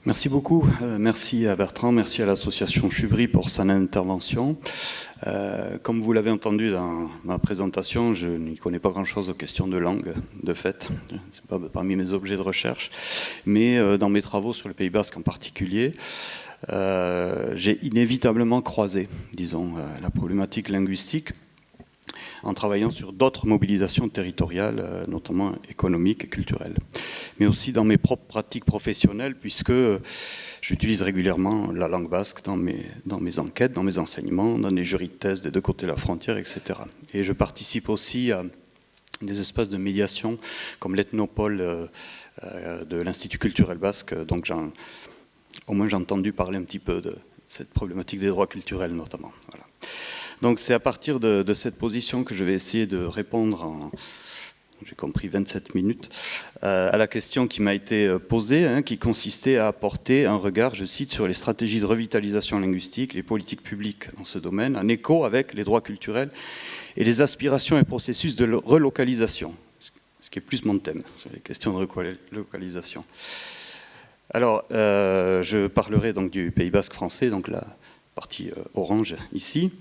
Merci beaucoup. Merci à Bertrand, merci à l'association Chubry pour son intervention. Comme vous l'avez entendu dans ma présentation, je n'y connais pas grand-chose aux questions de langue, de fait. Ce n'est pas parmi mes objets de recherche. Mais dans mes travaux sur le Pays Basque en particulier, j'ai inévitablement croisé, disons, la problématique linguistique en travaillant sur d'autres mobilisations territoriales, notamment économiques et culturelles. Mais aussi dans mes propres pratiques professionnelles, puisque j'utilise régulièrement la langue basque dans mes enquêtes, dans mes enseignements, dans des jurys de thèse des deux côtés de la frontière, etc. Et je participe aussi à des espaces de médiation, comme l'ethnopole de l'Institut culturel basque. Donc au moins j'ai entendu parler un petit peu de cette problématique des droits culturels, notamment. Voilà. Donc c'est à partir de cette position que je vais essayer de répondre en, j'ai compris, 27 minutes, à la question qui m'a été posée, qui consistait à apporter un regard, je cite, sur les stratégies de revitalisation linguistique, les politiques publiques dans ce domaine, en écho avec les droits culturels et les aspirations et processus de relocalisation, ce qui est plus mon thème, sur les questions de relocalisation. Alors, je parlerai donc du Pays Basque français, donc la partie orange ici.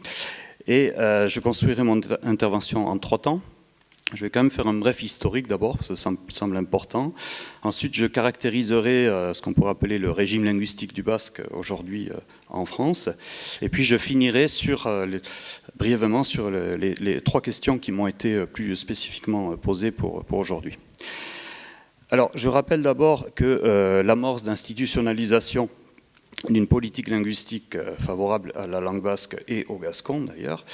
Et je construirai mon intervention en 3 temps. Je vais quand même faire un bref historique d'abord, ça me semble important. Ensuite, je caractériserai ce qu'on pourrait appeler le régime linguistique du basque aujourd'hui en France. Et puis je finirai brièvement sur les 3 questions qui m'ont été plus spécifiquement posées pour aujourd'hui. Alors, je rappelle d'abord que l'amorce d'institutionnalisation d'une politique linguistique favorable à la langue basque et au gascon d'ailleurs,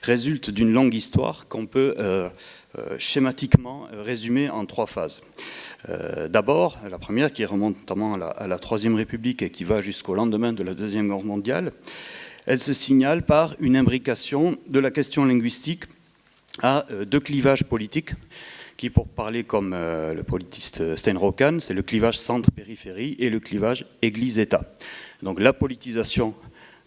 résulte d'une longue histoire qu'on peut schématiquement résumer en 3 phases. D'abord, la première qui remonte notamment à la Troisième République et qui va jusqu'au lendemain de la Deuxième Guerre mondiale, elle se signale par une imbrication de la question linguistique à 2 clivages politiques qui, pour parler comme le politiste Steinrock, c'est le clivage centre-périphérie et le clivage Église-État. Donc la politisation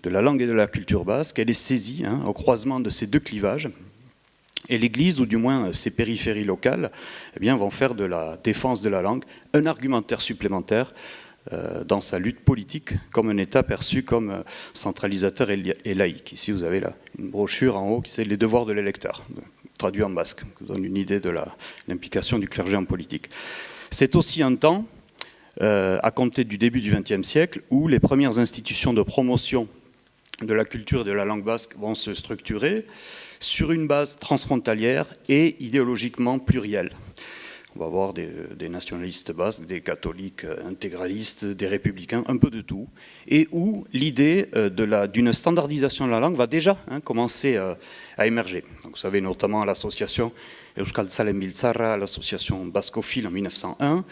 de la langue et de la culture basque, elle est saisie au croisement de ces 2 clivages. Et l'Église, ou du moins ses périphéries locales, eh bien, vont faire de la défense de la langue un argumentaire supplémentaire dans sa lutte politique, comme un État perçu comme centralisateur et laïque. Ici, vous avez là une brochure en haut qui c'est « Les devoirs de l'électeur », traduit en basque, qui vous donne une idée de l'implication du clergé en politique. C'est aussi un temps, à compter du début du XXe siècle, où les premières institutions de promotion de la culture et de la langue basque vont se structurer sur une base transfrontalière et idéologiquement plurielle. On va voir des nationalistes basques, des catholiques intégralistes, des républicains, un peu de tout, et où l'idée d'une standardisation de la langue va déjà commencer à émerger. Donc, vous savez notamment l'association Euskaltzalen Biltzarra, l'association bascophile en 1901,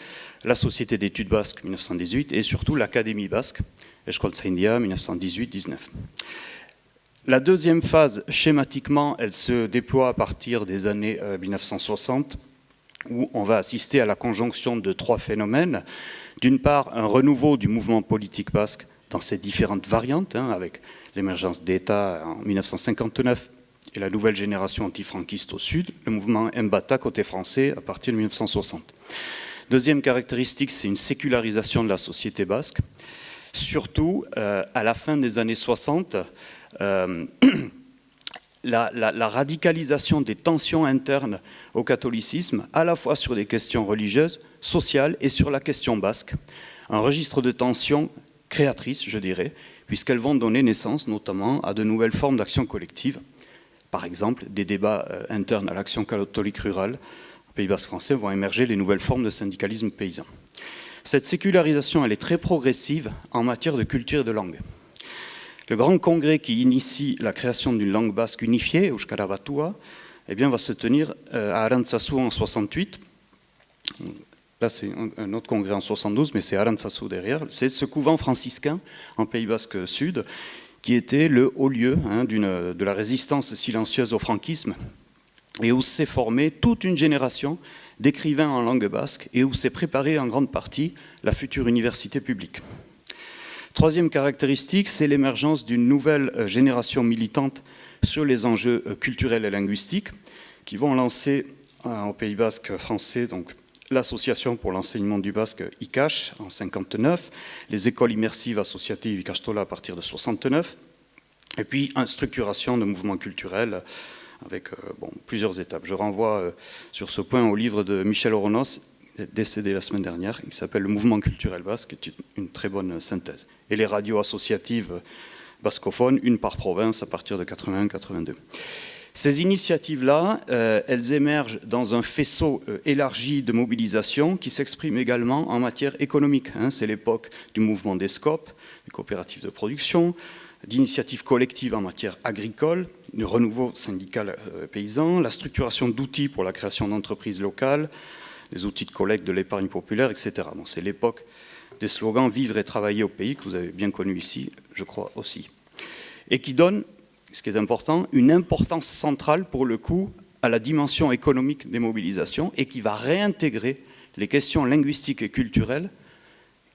la Société d'études basques 1918 et surtout l'Académie basque, Euskaltzaindia 1918-19. La deuxième phase, schématiquement, elle se déploie à partir des années 1960, où on va assister à la conjonction de 3 phénomènes. D'une part, un renouveau du mouvement politique basque dans ses différentes variantes, avec l'émergence d'État en 1959 et la nouvelle génération antifranquiste au sud, le mouvement Mbata côté français à partir de 1960. Deuxième caractéristique, c'est une sécularisation de la société basque. Surtout, à la fin des années 60, la radicalisation des tensions internes au catholicisme, à la fois sur des questions religieuses, sociales et sur la question basque. Un registre de tensions créatrices, je dirais, puisqu'elles vont donner naissance notamment à de nouvelles formes d'action collective. Par exemple, des débats internes à l'action catholique rurale au Pays Basque français vont émerger les nouvelles formes de syndicalisme paysan. Cette sécularisation, elle est très progressive en matière de culture et de langue. Le grand congrès qui initie la création d'une langue basque unifiée, Euskara Batua, eh bien, va se tenir à Arantzazu en 68. Là, c'est un autre congrès en 72, mais c'est Arantzazu derrière. C'est ce couvent franciscain en Pays Basque Sud qui était le haut lieu de la résistance silencieuse au franquisme et où s'est formée toute une génération d'écrivains en langue basque et où s'est préparée en grande partie la future université publique. Troisième caractéristique, c'est l'émergence d'une nouvelle génération militante sur les enjeux culturels et linguistiques qui vont lancer au Pays Basque français donc, l'association pour l'enseignement du basque ICASH en 59, les écoles immersives associatives Ikastola à partir de 69, et puis une structuration de mouvements culturels avec plusieurs étapes. Je renvoie sur ce point au livre de Michel Oronos, décédé la semaine dernière, qui s'appelle « Le mouvement culturel basque », qui est une très bonne synthèse. Et les radios associatives bascophones, une par province à partir de 81-82. Ces initiatives-là, elles émergent dans un faisceau élargi de mobilisation qui s'exprime également en matière économique. C'est l'époque du mouvement des SCOP, des coopératives de production, d'initiatives collectives en matière agricole, du renouveau syndical paysan, la structuration d'outils pour la création d'entreprises locales, les outils de collecte de l'épargne populaire, etc. Bon, c'est l'époque des slogans « Vivre et travailler au pays » que vous avez bien connu ici, je crois aussi. Et qui donne, ce qui est important, une importance centrale pour le coup à la dimension économique des mobilisations et qui va réintégrer les questions linguistiques et culturelles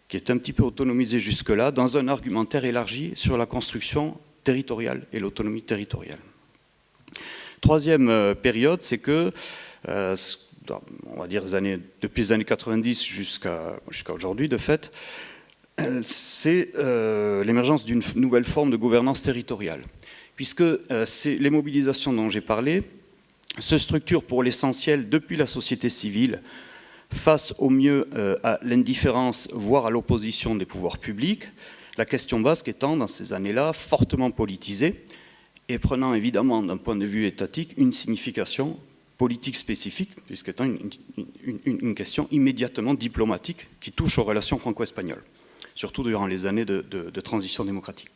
qui est un petit peu autonomisé jusque-là dans un argumentaire élargi sur la construction territoriale et l'autonomie territoriale. Troisième période, c'est que, on va dire depuis les années 90 jusqu'à aujourd'hui de fait, c'est l'émergence d'une nouvelle forme de gouvernance territoriale. Puisque les mobilisations dont j'ai parlé se structurent pour l'essentiel depuis la société civile face au mieux à l'indifférence, voire à l'opposition des pouvoirs publics, la question basque étant dans ces années-là fortement politisée et prenant évidemment d'un point de vue étatique une signification politique spécifique, puisqu'étant une question immédiatement diplomatique qui touche aux relations franco-espagnoles, surtout durant les années de transition démocratique.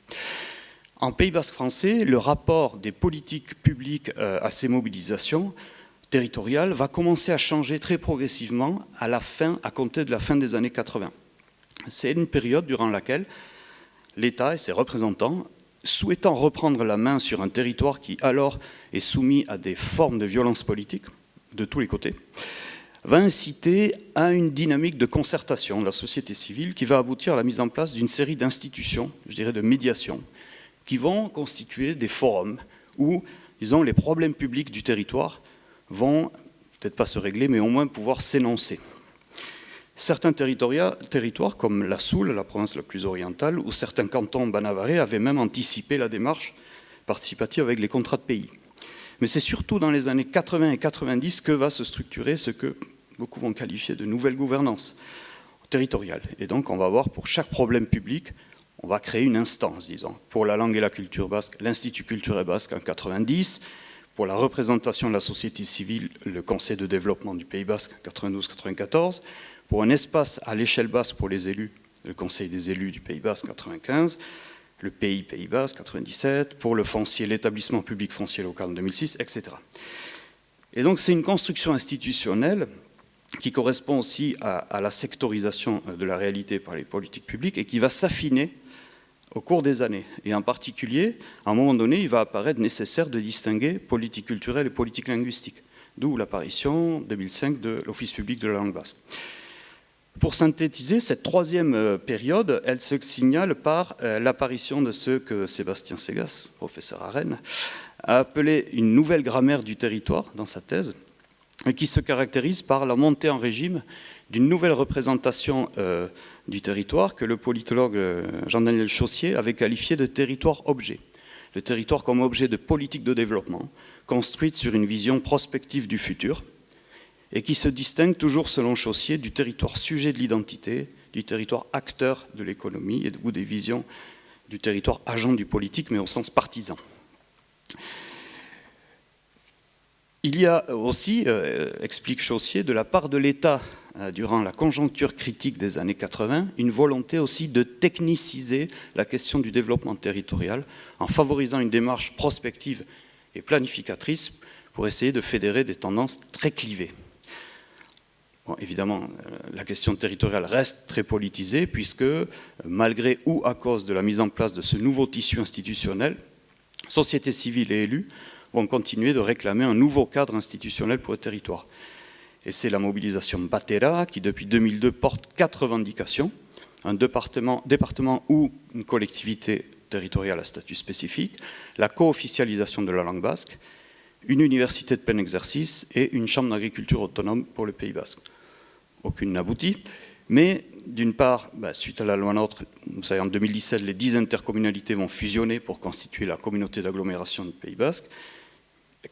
En Pays basque français, le rapport des politiques publiques à ces mobilisations territoriales va commencer à changer très progressivement à compter de la fin des années 80. C'est une période durant laquelle l'État et ses représentants, souhaitant reprendre la main sur un territoire qui alors est soumis à des formes de violence politique de tous les côtés, va inciter à une dynamique de concertation de la société civile qui va aboutir à la mise en place d'une série d'institutions, je dirais de médiation, qui vont constituer des forums où, disons, les problèmes publics du territoire vont peut-être pas se régler, mais au moins pouvoir s'énoncer. Certains territoires, comme la Soule, la province la plus orientale, ou certains cantons banavarais avaient même anticipé la démarche participative avec les contrats de pays. Mais c'est surtout dans les années 80 et 90 que va se structurer ce que beaucoup vont qualifier de nouvelle gouvernance territoriale. Et donc on va voir pour chaque problème public, on va créer une instance, disons. Pour la langue et la culture basque, l'Institut culturel basque en 90, pour la représentation de la société civile, le Conseil de développement du Pays basque 92-94, pour un espace à l'échelle basque pour les élus, le Conseil des élus du Pays basque 95, le Pays basque 97, pour le foncier, l'établissement public foncier local en 2006, etc. Et donc c'est une construction institutionnelle qui correspond aussi à la sectorisation de la réalité par les politiques publiques et qui va s'affiner au cours des années. Et en particulier, à un moment donné, il va apparaître nécessaire de distinguer politique culturelle et politique linguistique, d'où l'apparition, en 2005, de l'Office public de la langue basque. Pour synthétiser, cette troisième période, elle se signale par l'apparition de ce que Sébastien Segas, professeur à Rennes, a appelé une nouvelle grammaire du territoire dans sa thèse, et qui se caractérise par la montée en régime d'une nouvelle représentation du territoire que le politologue Jean-Daniel Chaussier avait qualifié de territoire-objet. Le territoire comme objet de politique de développement, construite sur une vision prospective du futur, et qui se distingue toujours selon Chaussier du territoire sujet de l'identité, du territoire acteur de l'économie ou des visions du territoire agent du politique, mais au sens partisan. Il y a aussi, explique Chaussier, de la part de l'État, durant la conjoncture critique des années 80, une volonté aussi de techniciser la question du développement territorial en favorisant une démarche prospective et planificatrice pour essayer de fédérer des tendances très clivées. Bon, évidemment, la question territoriale reste très politisée puisque, malgré ou à cause de la mise en place de ce nouveau tissu institutionnel, société civile et élus vont continuer de réclamer un nouveau cadre institutionnel pour le territoire. Et c'est la mobilisation Batera qui, depuis 2002, porte 4 revendications, un département ou une collectivité territoriale à statut spécifique, la co-officialisation de la langue basque, une université de plein exercice et une chambre d'agriculture autonome pour le Pays basque. aucune n'aboutit. Mais d'une part, suite à la loi NOTRe, vous savez, en 2017, les 10 intercommunalités vont fusionner pour constituer la communauté d'agglomération du Pays Basque,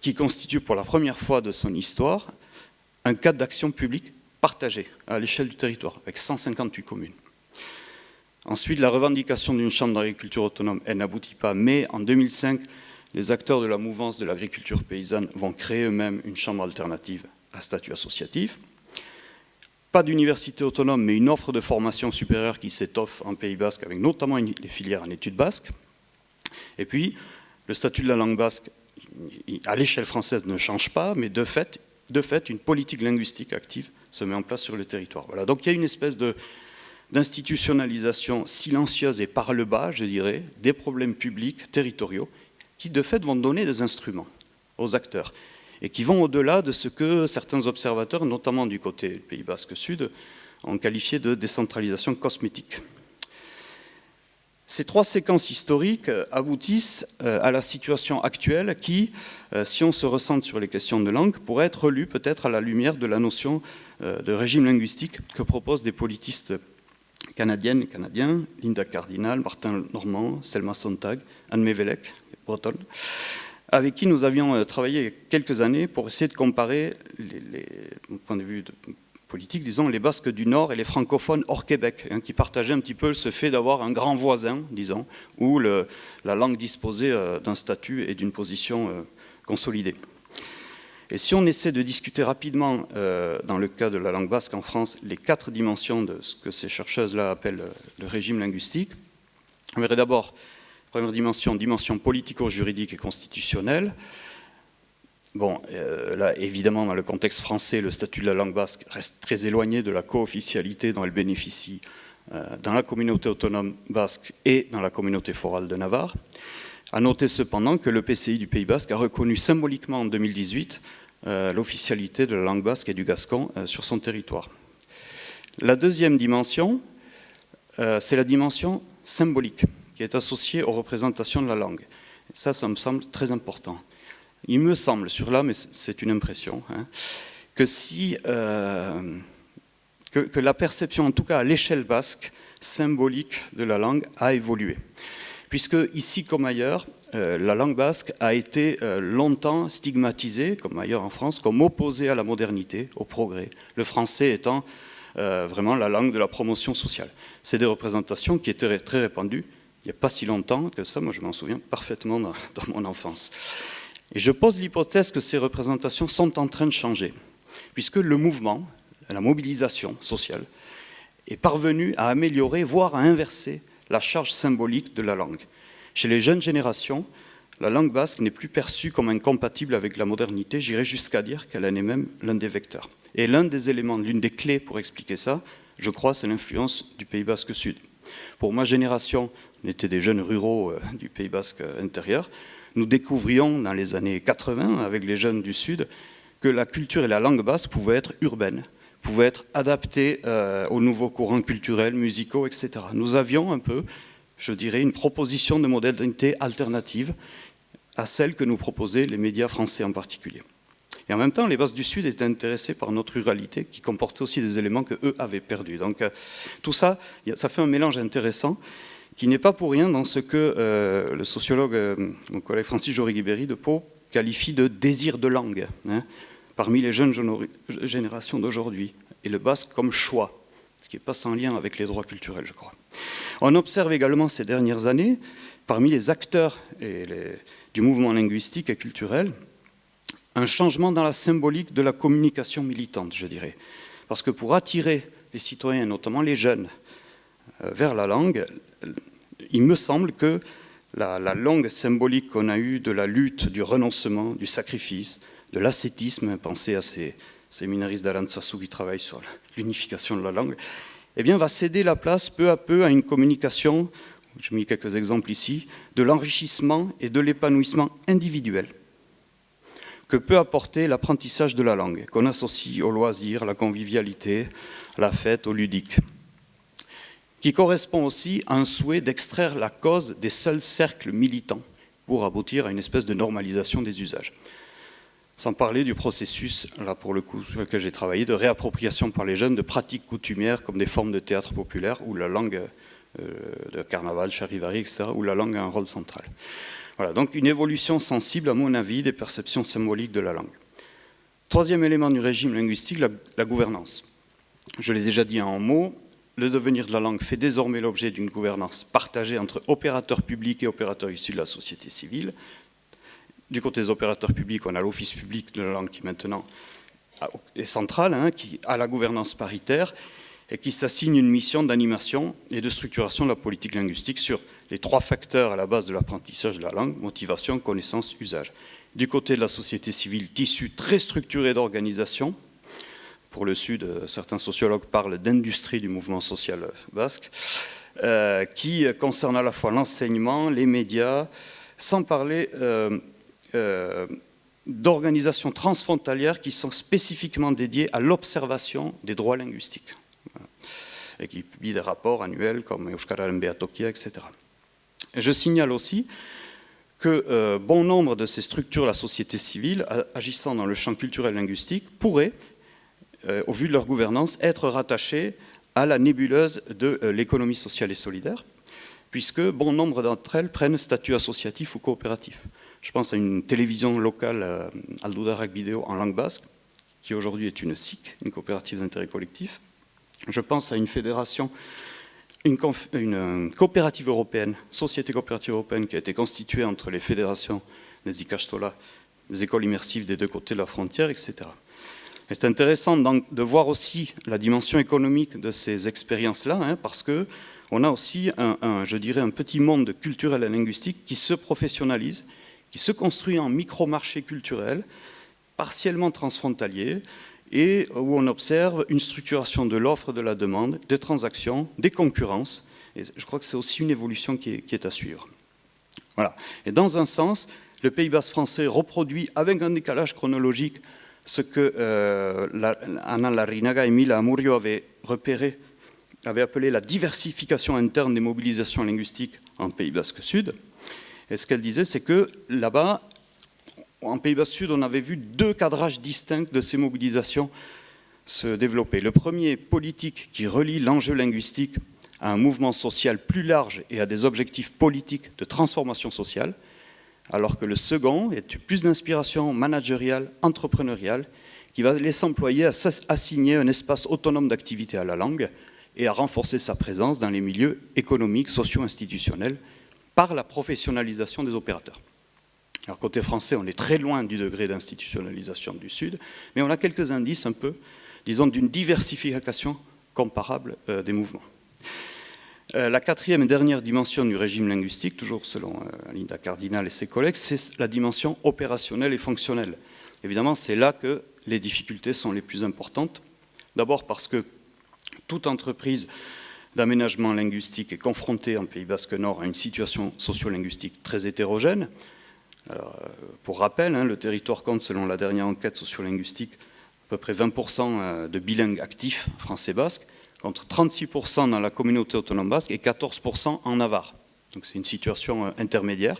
qui constitue pour la première fois de son histoire un cadre d'action publique partagé à l'échelle du territoire, avec 158 communes. Ensuite, la revendication d'une chambre d'agriculture autonome, elle n'aboutit pas, mais en 2005, les acteurs de la mouvance de l'agriculture paysanne vont créer eux-mêmes une chambre alternative à statut associatif. Pas d'université autonome, mais une offre de formation supérieure qui s'étoffe en Pays Basque, avec notamment les filières en études basques. Et puis, le statut de la langue basque, à l'échelle française, ne change pas, mais de fait, une politique linguistique active se met en place sur le territoire. Voilà. Donc il y a une espèce d'institutionnalisation silencieuse et par le bas, je dirais, des problèmes publics territoriaux qui, de fait, vont donner des instruments aux acteurs et qui vont au-delà de ce que certains observateurs, notamment du côté du Pays Basque Sud, ont qualifié de décentralisation cosmétique. Ces 3 séquences historiques aboutissent à la situation actuelle qui, si on se recentre sur les questions de langue, pourrait être relue peut-être à la lumière de la notion de régime linguistique que proposent des politistes canadiennes et canadiens, Linda Cardinal, Martin Normand, Selma Sontag, Anne Mévélec, bretonne, avec qui nous avions travaillé il y a quelques années pour essayer de comparer, du point de vue politique, disons, les Basques du Nord et les francophones hors Québec, qui partageaient un petit peu ce fait d'avoir un grand voisin, disons, où la langue disposait d'un statut et d'une position consolidée. Et si on essaie de discuter rapidement, dans le cas de la langue basque en France, les 4 dimensions de ce que ces chercheuses-là appellent le régime linguistique, on verrait d'abord, première dimension politico-juridique et constitutionnelle. Bon, là, évidemment, dans le contexte français, le statut de la langue basque reste très éloigné de la co-officialité dont elle bénéficie dans la communauté autonome basque et dans la communauté forale de Navarre. À noter cependant que le PCI du Pays Basque a reconnu symboliquement en 2018 l'officialité de la langue basque et du gascon sur son territoire. La deuxième dimension, c'est la dimension symbolique qui est associée aux représentations de la langue. Ça me semble très important. Il me semble, sur là, mais c'est une impression, que la perception, en tout cas à l'échelle basque, symbolique de la langue a évolué. Puisque ici comme ailleurs, la langue basque a été longtemps stigmatisée, comme ailleurs en France, comme opposée à la modernité, au progrès, le français étant vraiment la langue de la promotion sociale. C'est des représentations qui étaient très répandues, il n'y a pas si longtemps que ça, moi je m'en souviens parfaitement dans mon enfance. Et je pose l'hypothèse que ces représentations sont en train de changer, puisque le mouvement, la mobilisation sociale, est parvenu à améliorer, voire à inverser la charge symbolique de la langue. Chez les jeunes générations, la langue basque n'est plus perçue comme incompatible avec la modernité, j'irais jusqu'à dire qu'elle en est même l'un des vecteurs. Et l'un des éléments, l'une des clés pour expliquer ça, je crois, c'est l'influence du Pays Basque Sud. Pour ma génération, on était des jeunes ruraux du Pays Basque intérieur, nous découvrions dans les années 80, avec les jeunes du Sud, que la culture et la langue basque pouvaient être urbaines, pouvaient être adaptées aux nouveaux courants culturels, musicaux, etc. Nous avions un peu, je dirais, une proposition de modernité alternative à celle que nous proposaient les médias français en particulier. Et en même temps, les Basques du Sud étaient intéressés par notre ruralité qui comportait aussi des éléments qu'eux avaient perdus. Donc tout ça, ça fait un mélange intéressant qui n'est pas pour rien dans ce que le sociologue, mon collègue Francis Jory-Guibéry de Pau, qualifie de désir de langue, parmi les jeunes générations d'aujourd'hui, et le basque comme choix, ce qui n'est pas sans lien avec les droits culturels, je crois. On observe également ces dernières années, parmi les acteurs du mouvement linguistique et culturel, un changement dans la symbolique de la communication militante, je dirais. Parce que pour attirer les citoyens, notamment les jeunes, vers la langue, il me semble que la langue symbolique qu'on a eue de la lutte, du renoncement, du sacrifice, de l'ascétisme, pensez à ces séminaristes d'Alansassou qui travaillent sur l'unification de la langue, eh bien, va céder la place peu à peu à une communication, j'ai mis quelques exemples ici, de l'enrichissement et de l'épanouissement individuel que peut apporter l'apprentissage de la langue, qu'on associe au loisir, à la convivialité, à la fête, au ludique, qui correspond aussi à un souhait d'extraire la cause des seuls cercles militants pour aboutir à une espèce de normalisation des usages. Sans parler du processus, là pour le coup, sur lequel j'ai travaillé, de réappropriation par les jeunes de pratiques coutumières comme des formes de théâtre populaire où la langue de carnaval, charivari, etc., où la langue a un rôle central. Voilà, donc une évolution sensible, à mon avis, des perceptions symboliques de la langue. Troisième élément du régime linguistique, la gouvernance. Je l'ai déjà dit en mots, le devenir de la langue fait désormais l'objet d'une gouvernance partagée entre opérateurs publics et opérateurs issus de la société civile. Du côté des opérateurs publics, on a l'Office public de la langue qui maintenant est central, qui a la gouvernance paritaire et qui s'assigne une mission d'animation et de structuration de la politique linguistique sur les 3 facteurs à la base de l'apprentissage de la langue, motivation, connaissance, usage. Du côté de la société civile, tissu très structuré d'organisation. Pour le Sud, certains sociologues parlent d'industrie du mouvement social basque, qui concerne à la fois l'enseignement, les médias, sans parler d'organisations transfrontalières qui sont spécifiquement dédiées à l'observation des droits linguistiques et qui publient des rapports annuels comme Euskararen Behatokia, etc. Et je signale aussi que bon nombre de ces structures de la société civile, agissant dans le champ culturel linguistique, pourraient, au vu de leur gouvernance, être rattachées à la nébuleuse de l'économie sociale et solidaire, puisque bon nombre d'entre elles prennent statut associatif ou coopératif. Je pense à une télévision locale, Aldudarak Vidéo, en langue basque, qui aujourd'hui est une SIC, une coopérative d'intérêt collectif. Je pense à une fédération, une coopérative européenne, société coopérative européenne, qui a été constituée entre les fédérations des Ikastola, des écoles immersives des 2 côtés de la frontière, etc. Et c'est intéressant de voir aussi la dimension économique de ces expériences-là, parce qu'on a aussi, je dirais, un petit monde culturel et linguistique qui se professionnalise, qui se construit en micro-marché culturel, partiellement transfrontalier, et où on observe une structuration de l'offre, de la demande, des transactions, des concurrences. Et je crois que c'est aussi une évolution qui est à suivre. Voilà. Et dans un sens, le Pays basque français reproduit, avec un décalage chronologique, ce que Ana Larrinaga et Mila Amurio avaient repéré, avaient appelé la diversification interne des mobilisations linguistiques en Pays basque Sud. Et ce qu'elle disait, c'est que là-bas, en Pays basque Sud, on avait vu 2 cadrages distincts de ces mobilisations se développer. Le premier, politique, qui relie l'enjeu linguistique à un mouvement social plus large et à des objectifs politiques de transformation sociale, alors que le second est plus d'inspiration managériale, entrepreneuriale, qui va laisser employer à assigner un espace autonome d'activité à la langue et à renforcer sa présence dans les milieux économiques, socio-institutionnels, par la professionnalisation des opérateurs. Alors côté français, on est très loin du degré d'institutionnalisation du Sud, mais on a quelques indices un peu, disons, d'une diversification comparable des mouvements. La 4e et dernière dimension du régime linguistique, toujours selon Linda Cardinal et ses collègues, c'est la dimension opérationnelle et fonctionnelle. Évidemment, c'est là que les difficultés sont les plus importantes. D'abord parce que toute entreprise d'aménagement linguistique est confrontée en Pays basque Nord à une situation socio-linguistique très hétérogène. Alors, pour rappel, le territoire compte, selon la dernière enquête sociolinguistique, à peu près 20% de bilingues actifs français-basque, contre 36% dans la communauté autonome basque et 14% en Navarre. Donc c'est une situation intermédiaire.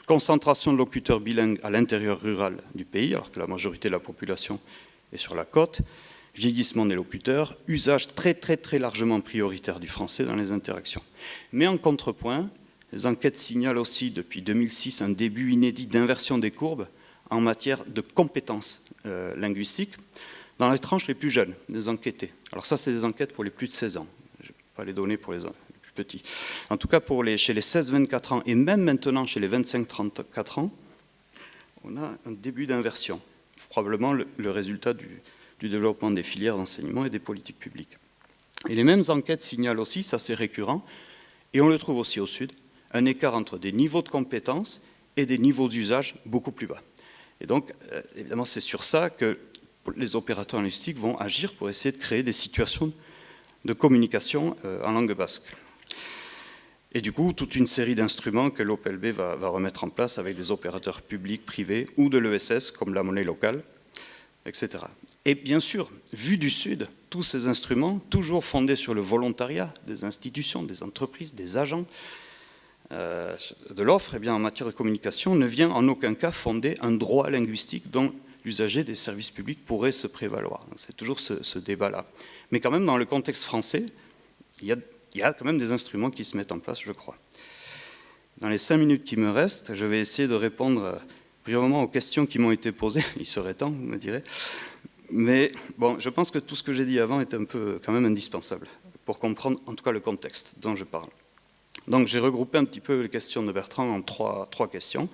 Concentration de locuteurs bilingues à l'intérieur rural du pays, alors que la majorité de la population est sur la côte. Vieillissement des locuteurs, usage très très très largement prioritaire du français dans les interactions. Mais en contrepoint, les enquêtes signalent aussi depuis 2006 un début inédit d'inversion des courbes en matière de compétences linguistiques dans les tranches les plus jeunes des enquêtés. Alors ça, c'est des enquêtes pour les plus de 16 ans. Je ne vais pas les donner pour les plus petits. En tout cas, chez les 16-24 ans et même maintenant chez les 25-34 ans, on a un début d'inversion. Probablement le résultat du développement des filières d'enseignement et des politiques publiques. Et les mêmes enquêtes signalent aussi, ça c'est récurrent, et on le trouve aussi au Sud, un écart entre des niveaux de compétences et des niveaux d'usage beaucoup plus bas. Et donc, évidemment, c'est sur ça que les opérateurs linguistiques vont agir pour essayer de créer des situations de communication en langue basque. Et du coup, toute une série d'instruments que l'OPLB va remettre en place avec des opérateurs publics, privés ou de l'ESS, comme la monnaie locale, etc. Et bien sûr, vu du Sud, tous ces instruments, toujours fondés sur le volontariat des institutions, des entreprises, des agents de l'offre, en matière de communication, ne vient en aucun cas fonder un droit linguistique dont l'usager des services publics pourrait se prévaloir. C'est toujours ce débat-là. Mais quand même, dans le contexte français, il y a quand même des instruments qui se mettent en place, je crois. Dans les 5 minutes qui me restent, je vais essayer de répondre brièvement aux questions qui m'ont été posées. Il serait temps, vous me direz. Mais bon, je pense que tout ce que j'ai dit avant est un peu quand même indispensable pour comprendre en tout cas le contexte dont je parle. Donc j'ai regroupé un petit peu les questions de Bertrand en trois questions.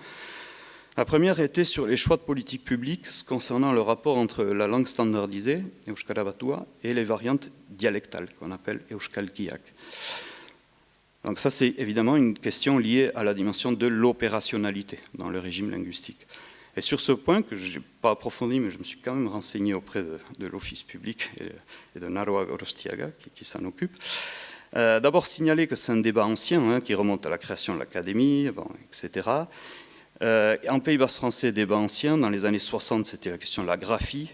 La première était sur les choix de politique publique concernant le rapport entre la langue standardisée, Euskara Batua, et les variantes dialectales qu'on appelle Euskalkiak. Donc ça c'est évidemment une question liée à la dimension de l'opérationnalité dans le régime linguistique. Et sur ce point, que je n'ai pas approfondi, mais je me suis quand même renseigné auprès de l'Office public et de Naroa Gorostiaga, qui s'en occupe. D'abord signaler que c'est un débat ancien, qui remonte à la création de l'Académie, etc. En Pays Basque français, débat ancien, dans les années 60, c'était la question de la graphie,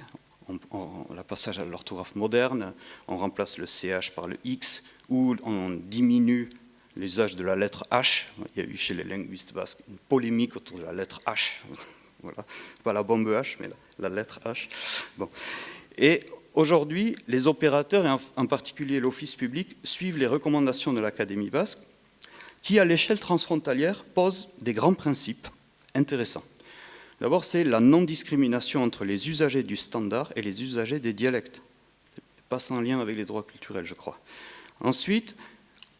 le passage à l'orthographe moderne, on remplace le CH par le X, ou on diminue l'usage de la lettre H. Il y a eu chez les linguistes basques une polémique autour de la lettre H. Voilà. Pas la bombe H, mais la lettre H. Bon. Et aujourd'hui, les opérateurs, et en particulier l'Office public, suivent les recommandations de l'Académie basque, qui, à l'échelle transfrontalière, posent des grands principes intéressants. D'abord, c'est la non-discrimination entre les usagers du standard et les usagers des dialectes. Pas sans lien avec les droits culturels, je crois. Ensuite,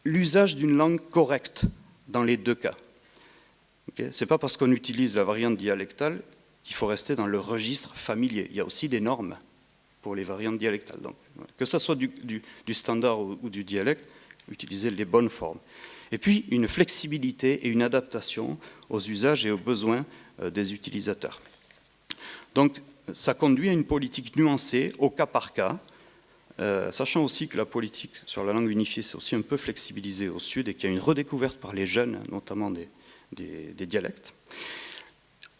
l'usage d'une langue correcte dans les deux cas. Okay, ce n'est pas parce qu'on utilise la variante dialectale qu'il faut rester dans le registre familier. Il y a aussi des normes pour les variantes dialectales. Donc, que ce soit du standard ou du dialecte, utiliser les bonnes formes. Et puis, une flexibilité et une adaptation aux usages et aux besoins des utilisateurs. Donc, ça conduit à une politique nuancée, au cas par cas, sachant aussi que la politique sur la langue unifiée, c'est aussi un peu flexibilisé au Sud et qu'il y a une redécouverte par les jeunes, notamment des dialectes.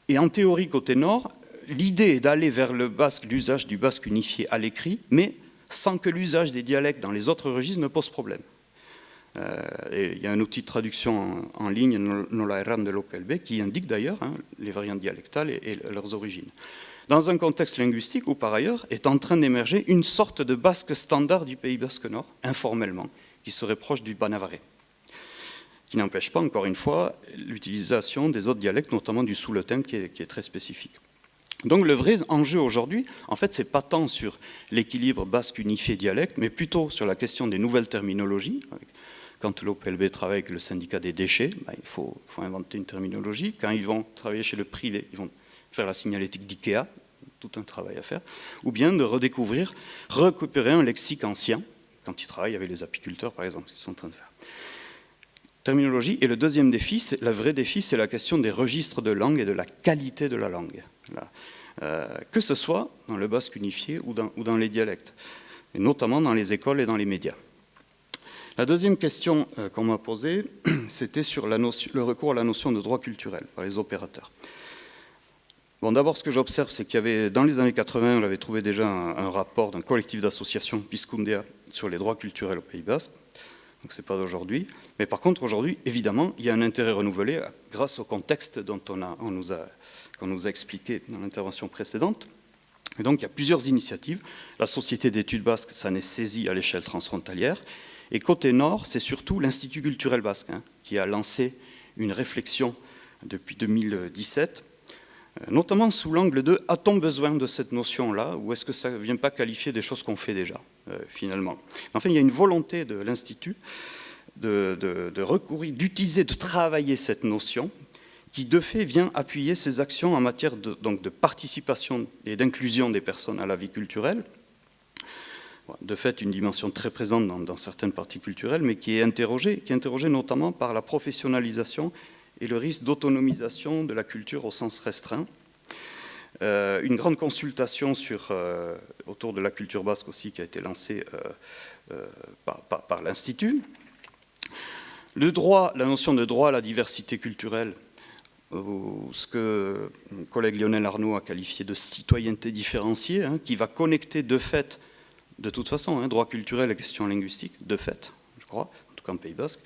Et en théorie, côté nord, l'idée est d'aller vers le basque, l'usage du basque unifié à l'écrit, mais sans que l'usage des dialectes dans les autres registres ne pose problème. Et il y a un outil de traduction en ligne, Nolaeran de l'OPLB, qui indique d'ailleurs les variantes dialectales et leurs origines. Dans un contexte linguistique où, par ailleurs, est en train d'émerger une sorte de basque standard du Pays basque nord, informellement, qui serait proche du banavaré, qui n'empêche pas, encore une fois, l'utilisation des autres dialectes, notamment du souletin, qui est très spécifique. Donc le vrai enjeu aujourd'hui, en fait, c'est pas tant sur l'équilibre basque unifié dialecte, mais plutôt sur la question des nouvelles terminologies. Quand l'OPLB travaille avec le syndicat des déchets, il faut inventer une terminologie. Quand ils vont travailler chez le privé, ils vont faire la signalétique d'IKEA, tout un travail à faire, ou bien de redécouvrir, récupérer un lexique ancien, quand ils travaillent avec les apiculteurs, par exemple, ce qu'ils sont en train de faire. Terminologie. Et le deuxième défi, le vrai défi, c'est la question des registres de langue et de la qualité de la langue. Que ce soit dans le basque unifié ou dans les dialectes, et notamment dans les écoles et dans les médias. La deuxième question qu'on m'a posée, c'était sur le recours à la notion de droit culturel par les opérateurs. Bon, d'abord, ce que j'observe, c'est qu'il y avait, dans les années 80, on avait trouvé déjà un rapport d'un collectif d'associations, Pizkundea, sur les droits culturels au Pays basque. Donc ce n'est pas d'aujourd'hui. Mais par contre, aujourd'hui, évidemment, il y a un intérêt renouvelé grâce au contexte qu'on nous a expliqué dans l'intervention précédente. Et donc, il y a plusieurs initiatives. La Société d'études basques s'en est saisie à l'échelle transfrontalière. Et côté nord, c'est surtout l'Institut culturel basque qui a lancé une réflexion depuis 2017, notamment sous l'angle de « a-t-on besoin de cette notion-là ou est-ce que ça ne vient pas qualifier des choses qu'on fait déjà, finalement ?» Enfin, il y a une volonté de l'Institut de recourir, d'utiliser, de travailler cette notion qui, de fait, vient appuyer ses actions en matière de participation et d'inclusion des personnes à la vie culturelle. De fait, une dimension très présente dans certaines parties culturelles, mais qui est interrogée notamment par la professionnalisation et le risque d'autonomisation de la culture au sens restreint. Une grande consultation autour de la culture basque aussi qui a été lancée par l'Institut. Le droit, la notion de droit à la diversité culturelle, ce que mon collègue Lionel Arnaud a qualifié de citoyenneté différenciée, qui va connecter de fait, de toute façon, droit culturel et question linguistique, de fait, je crois, en tout cas en Pays basque.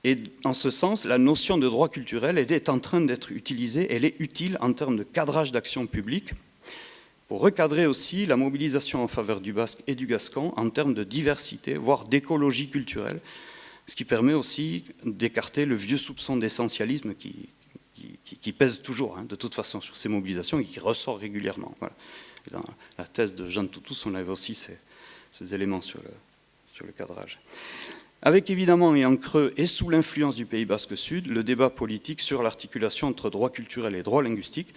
Et en ce sens, la notion de droit culturel est en train d'être utilisée, elle est utile en termes de cadrage d'action publique, pour recadrer aussi la mobilisation en faveur du basque et du gascon en termes de diversité, voire d'écologie culturelle, ce qui permet aussi d'écarter le vieux soupçon d'essentialisme qui pèse toujours, hein, de toute façon, sur ces mobilisations et qui ressort régulièrement. Voilà. Et dans la thèse de Jean Toutous, on avait aussi ces éléments sur le cadrage. Avec évidemment et en creux et sous l'influence du Pays Basque Sud, le débat politique sur l'articulation entre droit culturel et droit linguistique,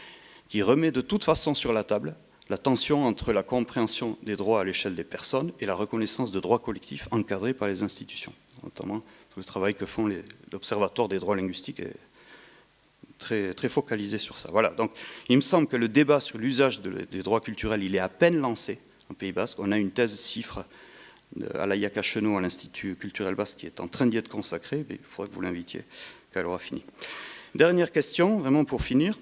qui remet de toute façon sur la table la tension entre la compréhension des droits à l'échelle des personnes et la reconnaissance de droits collectifs encadrés par les institutions. Notamment tout le travail que font l'Observatoire des droits linguistiques est très, très focalisé sur ça. Voilà, donc il me semble que le débat sur l'usage des droits culturels, il est à peine lancé en Pays Basque. On a une thèse cifre à la Yaka Chenot, à l'Institut culturel basque, qui est en train d'y être consacrée, mais il faudrait que vous l'invitiez quand elle aura fini. Dernière question, vraiment pour finir,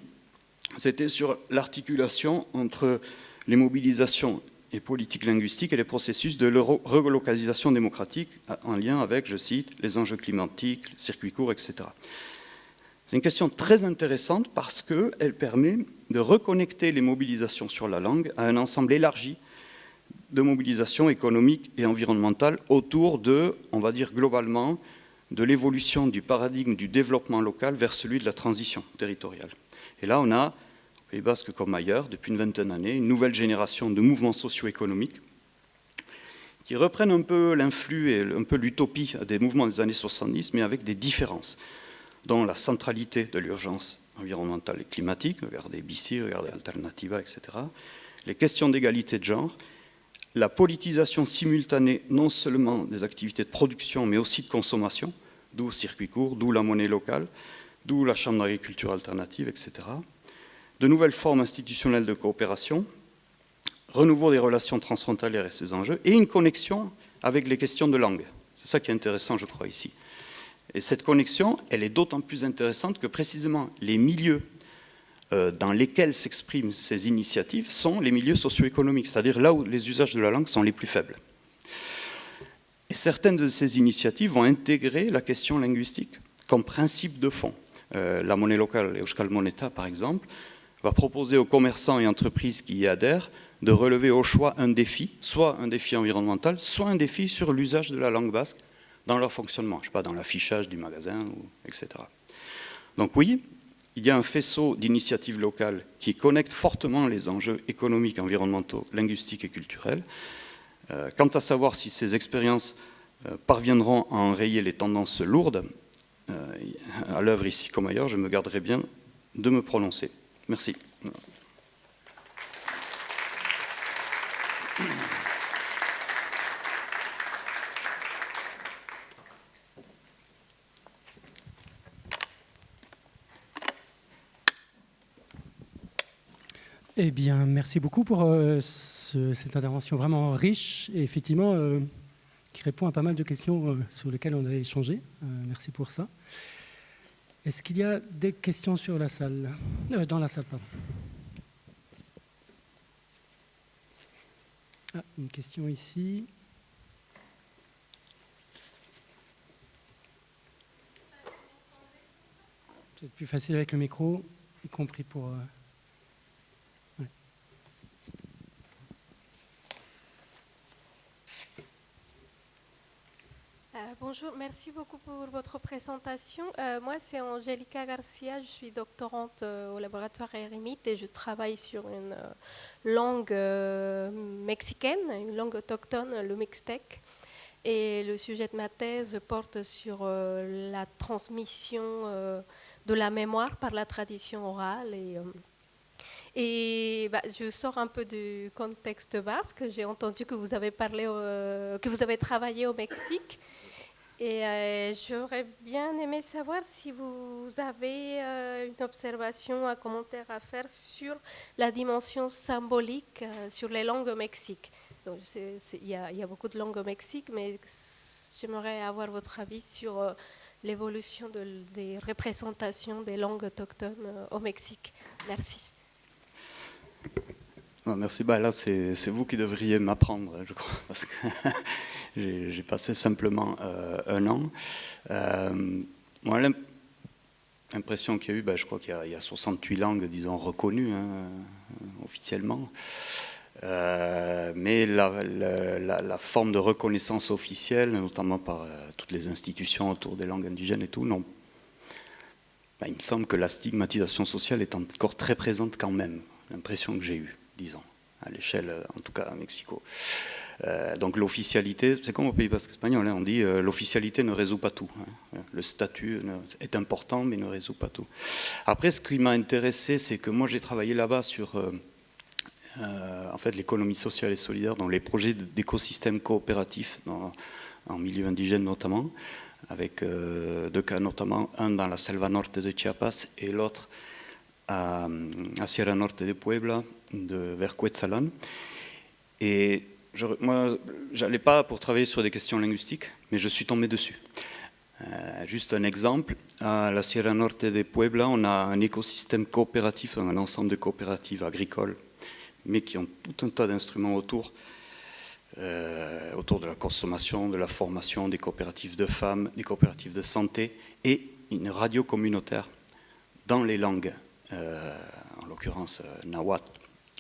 c'était sur l'articulation entre les mobilisations et politiques linguistiques et les processus de relocalisation démocratique en lien avec, je cite, les enjeux climatiques, les circuits courts, etc. C'est une question très intéressante parce qu'elle permet de reconnecter les mobilisations sur la langue à un ensemble élargi de mobilisations économiques et environnementales autour de, on va dire globalement, de l'évolution du paradigme du développement local vers celui de la transition territoriale. Et là, on a, au Pays Basque comme ailleurs, depuis une vingtaine d'années, une nouvelle génération de mouvements socio-économiques qui reprennent un peu l'influx et un peu l'utopie des mouvements des années 70, mais avec des différences, dont la centralité de l'urgence environnementale et climatique, regardez BICI, regardez Alternativa, etc., les questions d'égalité de genre, la politisation simultanée non seulement des activités de production, mais aussi de consommation, d'où le circuit court, d'où la monnaie locale, d'où la Chambre d'agriculture alternative, etc. De nouvelles formes institutionnelles de coopération, renouveau des relations transfrontalières et ses enjeux, et une connexion avec les questions de langue. C'est ça qui est intéressant, je crois, ici. Et cette connexion, elle est d'autant plus intéressante que précisément les milieux dans lesquels s'expriment ces initiatives sont les milieux socio-économiques, c'est-à-dire là où les usages de la langue sont les plus faibles. Et certaines de ces initiatives vont intégrer la question linguistique comme principe de fond. La monnaie locale, Euskal Moneta par exemple, va proposer aux commerçants et entreprises qui y adhèrent de relever au choix un défi, soit un défi environnemental, soit un défi sur l'usage de la langue basque dans leur fonctionnement, je ne sais pas, dans l'affichage du magasin, etc. Donc oui, il y a un faisceau d'initiatives locales qui connectent fortement les enjeux économiques, environnementaux, linguistiques et culturels. Quant à savoir si ces expériences parviendront à enrayer les tendances lourdes, à l'œuvre ici comme ailleurs, je me garderai bien de me prononcer. Merci. Eh bien, merci beaucoup pour cette intervention vraiment riche et effectivement qui répond à pas mal de questions sur lesquelles on a échangé. Merci pour ça. Est-ce qu'il y a des questions sur la salle, dans la salle, pardon. Ah, une question ici. C'est plus facile avec le micro, y compris pour... Bonjour, merci beaucoup pour votre présentation. Moi, c'est Angelica Garcia, je suis doctorante au laboratoire RMIT et je travaille sur une langue mexicaine, une langue autochtone, le mixtec. Et le sujet de ma thèse porte sur la transmission de la mémoire par la tradition orale. Je sors un peu du contexte basque. J'ai entendu que vous avez parlé, que vous avez travaillé au Mexique. Et j'aurais bien aimé savoir si vous avez une observation, un commentaire à faire sur la dimension symbolique sur les langues au Mexique. Donc, il y a beaucoup de langues au Mexique, mais j'aimerais avoir votre avis sur l'évolution des représentations des langues autochtones au Mexique. Merci. Merci. Là, c'est vous qui devriez m'apprendre, je crois, parce que j'ai passé simplement un an. l'impression qu'il y a eu, je crois qu'il y a 68 langues, disons, reconnues officiellement. Mais la forme de reconnaissance officielle, notamment par toutes les institutions autour des langues indigènes et tout, non. Il me semble que la stigmatisation sociale est encore très présente quand même, l'impression que j'ai eue, disons, à l'échelle, en tout cas à Mexico. Donc l'officialité, c'est comme au Pays Basque espagnol, on dit l'officialité ne résout pas tout. Le statut est important, mais ne résout pas tout. Après, ce qui m'a intéressé, c'est que moi j'ai travaillé là-bas sur en fait, l'économie sociale et solidaire dans les projets d'écosystèmes coopératifs en milieu indigène notamment, avec deux cas notamment, un dans la Selva Norte de Chiapas et l'autre à Sierra Norte de Puebla, vers Cuetzalan. Et moi, j'allais pas pour travailler sur des questions linguistiques, mais je suis tombé dessus. Juste un exemple, à la Sierra Norte de Puebla, on a un écosystème coopératif, un ensemble de coopératives agricoles, mais qui ont tout un tas d'instruments autour de la consommation, de la formation, des coopératives de femmes, des coopératives de santé, et une radio communautaire dans les langues, en l'occurrence nahuatl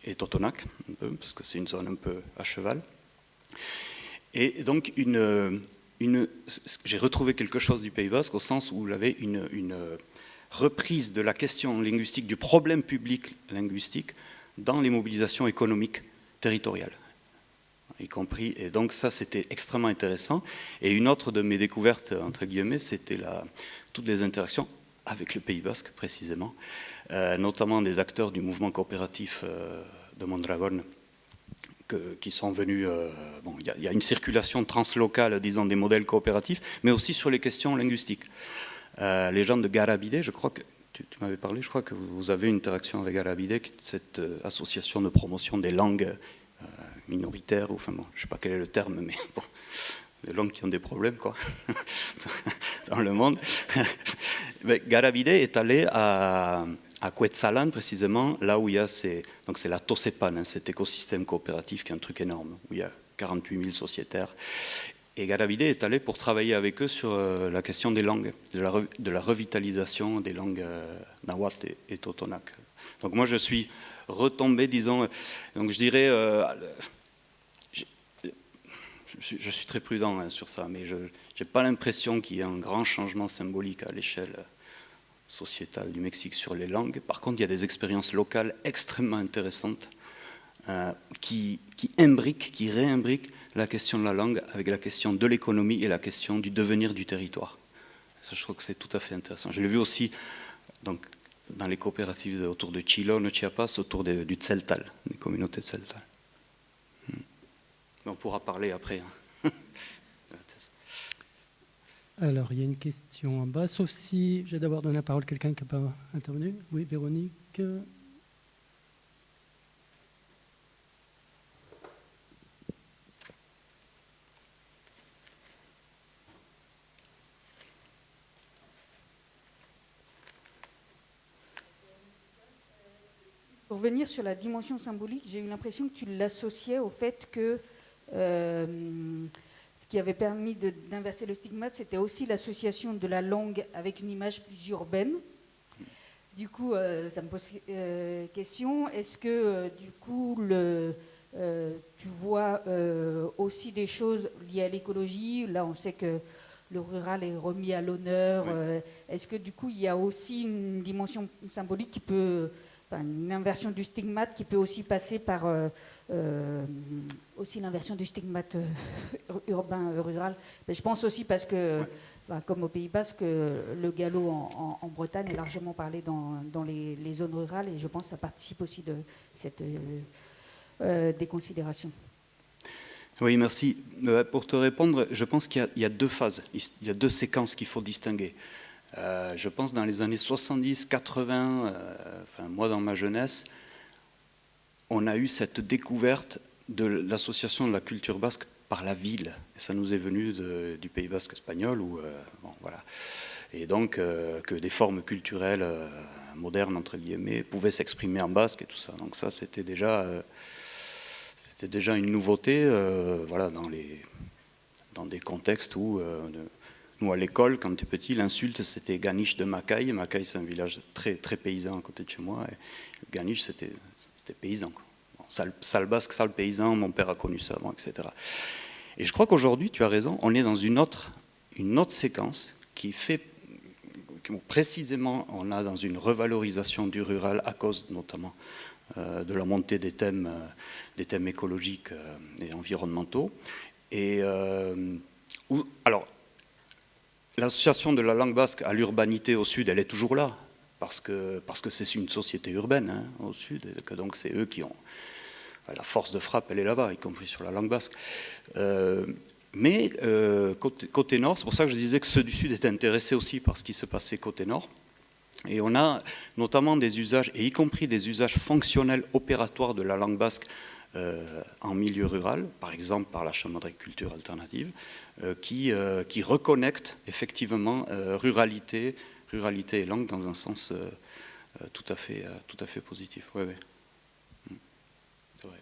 et totonac, un peu, parce que c'est une zone un peu à cheval. Et donc, j'ai retrouvé quelque chose du Pays Basque au sens où j'avais une reprise de la question linguistique, du problème public linguistique, dans les mobilisations économiques territoriales, y compris. Et donc ça, c'était extrêmement intéressant. Et une autre de mes découvertes, entre guillemets, c'était toutes les interactions avec le Pays Basque, précisément, notamment des acteurs du mouvement coopératif de Mondragón, qui sont venus... il y a une circulation translocale, disons, des modèles coopératifs, mais aussi sur les questions linguistiques. Les gens de Garabide, je crois que tu m'avais parlé, je crois que vous avez une interaction avec Garabide, cette association de promotion des langues minoritaires, ou enfin bon, je ne sais pas quel est le terme, mais bon, des langues qui ont des problèmes, quoi, dans le monde. Garabide est allé à Cuetzalan, précisément, là où il y a donc c'est la Tosepan, cet écosystème coopératif qui est un truc énorme, où il y a 48 000 sociétaires. Et Garabide est allé pour travailler avec eux sur la question des langues, de la revitalisation des langues nahuatl et totonac. Donc moi je suis retombé, disons, donc je dirais, je suis très prudent sur ça, mais je n'ai pas l'impression qu'il y ait un grand changement symbolique à l'échelle sociétale du Mexique sur les langues. Par contre, il y a des expériences locales extrêmement intéressantes qui imbriquent, qui réimbriquent la question de la langue avec la question de l'économie et la question du devenir du territoire. Ça, je trouve que c'est tout à fait intéressant. Je l'ai vu aussi donc, dans les coopératives autour de Chilón, Chiapas, autour du Tzeltal, des communautés Tzeltal. On pourra parler après. Alors, il y a une question en bas, sauf si j'ai d'abord donné la parole à quelqu'un qui n'a pas intervenu. Oui, Véronique. Pour revenir sur la dimension symbolique, j'ai eu l'impression que tu l'associais au fait que ce qui avait permis d'inverser le stigmate, c'était aussi l'association de la langue avec une image plus urbaine. Du coup, ça me pose question. Est-ce que, du coup, tu vois aussi des choses liées à l'écologie? Là, on sait que le rural est remis à l'honneur. Oui. Est-ce que, du coup, il y a aussi une dimension symbolique qui peut... une inversion du stigmate qui peut aussi passer par aussi l'inversion du stigmate urbain-rural. Je pense aussi parce que, comme au Pays Basque, le gallo en Bretagne est largement parlé dans les zones rurales et je pense que ça participe aussi de cette déconsidération. Oui, merci. Pour te répondre, je pense qu'il y a deux phases, il y a deux séquences qu'il faut distinguer. Je pense dans les années 70, 80, moi dans ma jeunesse, on a eu cette découverte de l'association de la culture basque par la ville. Et ça nous est venu du Pays Basque espagnol, voilà. Et donc que des formes culturelles modernes, entre guillemets, pouvaient s'exprimer en basque et tout ça. Donc ça, c'était déjà une nouveauté, voilà, dans des contextes où... Nous, à l'école, quand tu es petit, l'insulte, c'était Ganiche de Macaille. Macaille, c'est un village très, très paysan à côté de chez moi. Et Ganiche, c'était paysan, quoi. Bon, sale basque, sale paysan, mon père a connu ça avant, etc. Et je crois qu'aujourd'hui, tu as raison, on est dans une autre séquence qui fait, précisément, on a dans une revalorisation du rural à cause notamment de la montée des thèmes écologiques et environnementaux. Et alors, l'association de la langue basque à l'urbanité au sud, elle est toujours là, parce que c'est une société urbaine, hein, au sud, et que donc c'est eux qui ont... La force de frappe, elle est là-bas, y compris sur la langue basque. Mais côté nord, c'est pour ça que je disais que ceux du sud étaient intéressés aussi par ce qui se passait côté nord. Et on a notamment des usages, et y compris des usages fonctionnels opératoires de la langue basque en milieu rural, par exemple par la Chambre d'agriculture alternative, qui reconnectent effectivement ruralité et langue dans un sens tout à fait positif. Ouais, ouais. C'est vrai.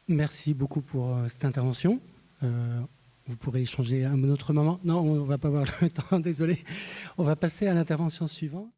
Merci beaucoup pour cette intervention. Vous pourrez échanger à un autre moment. Non, on ne va pas avoir le temps, désolé. On va passer à l'intervention suivante.